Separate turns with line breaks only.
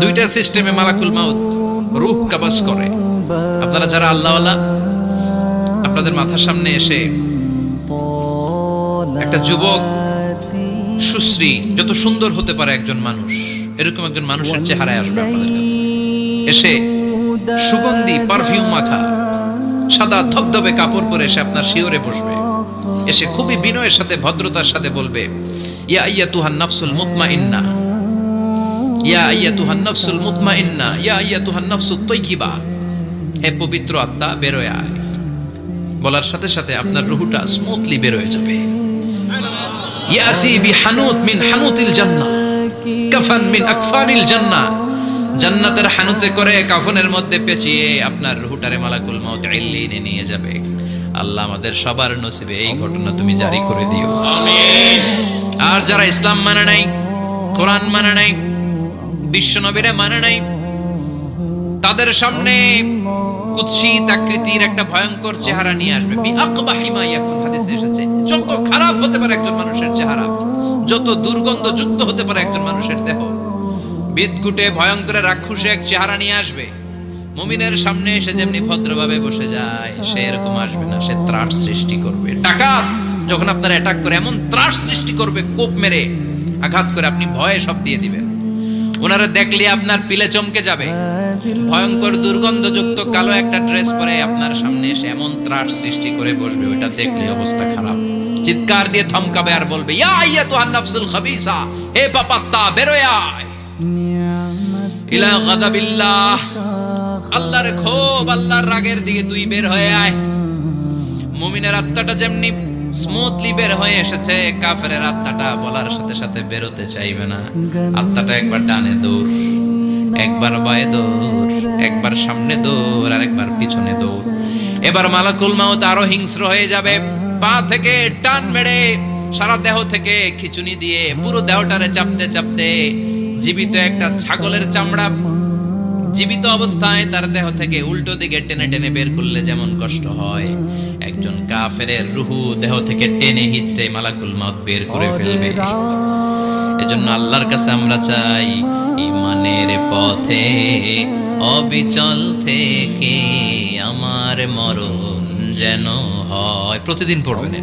দুইটা সিস্টেমে মালাকুল মাউত রূহ কবজ করে। আপনারা যারা আল্লাহওয়ালা, আপনাদের মাথার সামনে এসে একটা যুবক সুশ্রী, যত সুন্দর হতে পারে একজন মানুষ, এরকম একজন মানুষের চেহারায় আসবে আপনাদের কাছে, এসে সুগন্ধি পারফিউম মাখা সাদা ধবধবে কাপড় পরে এসে আপনার শিওরে বসবে, এসে খুবই বিনয়ের সাথে ভদ্রতার সাথে বলবে, ইয়া আইয়াতুহান নাফসুল মুতমাইন্না, ইয়া আইয়াতুহান নাফসুল মুতমাইন্না, ইয়া আইয়াতুহান নাফসুত তাইয়্যিবা, হে পবিত্র আত্মা বেরোয় আয়। বলার সাথে সাথে আপনার রূহটা স্মুথলি বের হয়ে যাবে। ইয়াতি বিহানুত মিন হানুতিল জান্নাহ, কাফান মিন আকফানিল জান্নাহ, জান্নাতের হানুতে করে কাফনের মধ্যে পেঁচিয়ে আপনার রূহটারে মালাকুল মাউত ইল্লিনে নিয়ে যাবে। আল্লাহ আমাদের সবার নসিবে এই ঘটনা তুমি জারি করে দিও, আমিন। আর যারা ইসলাম মানে নাই, কোরআন মানে নাই, বিশ্ব নবীরে মানে নাই, তাদের সামনে কুৎসিত আকৃতির একটা ভয়ঙ্কর চেহারা নিয়ে আসবে। বিআকবাহি মা ইয়াকুন, হাদিসে এসেছে, যত খারাপ হতে পারে একজন মানুষের চেহারা, যত দুর্গন্ধযুক্ত হতে পারে একজন মানুষের দেহ, বিদঘুটে ভয়ঙ্কর রাক্ষসে এক চেহারা নিয়ে আসবে। মুমিনের সামনে এসে যেমনি ভদ্রভাবে বসে যায়, সে এরকম আসবে না, সে ত্রাস সৃষ্টি করবে। ডাকাত যখন আপনার অ্যাটাক করে এমন ত্রাস সৃষ্টি করবে, কোপ মেরে আঘাত করে আপনি ভয়ে সব দিয়ে দিবেন। ওনারা দেখলে আপনার পিলে চমকে যাবে। ভয়ঙ্কর দুর্গন্ধযুক্ত কালো একটা ড্রেস পরে আপনার সামনে এসে এমন ত্রাস সৃষ্টি করে বসবে, ওইটা দেখলে অবস্থা খারাপ। চিৎকার দিয়ে থমকাবে আর বলবে, ইয়া আইয়াতুহান নাফসুল খাবিসা, হে পাপাত্তা বেরোয় আয় ইলা গাদাবিল্লাহ, আল্লাহর ক্ষোভ, আল্লাহর রাগের দিকে তুই বের হয়ে আয়। মুমিনের আত্মাটা যেমনি স্মুথলি বের হয়ে এসেছে, কাফেরের আত্মাটা বলার সাথে সাথে বেরোতে চাইবে না। আত্মাটা একবার ডানে দৌড়, একবার বায়ে দৌড়, একবার সামনে দৌড়, আর একবার পিছনে দৌড়। এবার মালাকুল মাউত আরো হিংস্র হয়ে যাবে। পা থেকে টান মেরে সারা দেহ থেকে খিচুনি দিয়ে পুরো দেহটারে চাপতে চাপতে জীবিত একটা ছাগলের চামড়া জীবিত অবস্থায় তার দেহ থেকে উল্টো দিকে টেনে টেনে বের করলে যেমন কষ্ট হয়, একজন কাফেরের রুহু দেহ থেকে টেনে হিচড়ে মালাকুল মাউত বের করে ফেলবে। এজন্য আল্লাহর কাছে আমরা চাই, ঈমানের পথে অবিচল থেকে আমার মরণ যেন হয়। প্রতিদিন পড়বেন।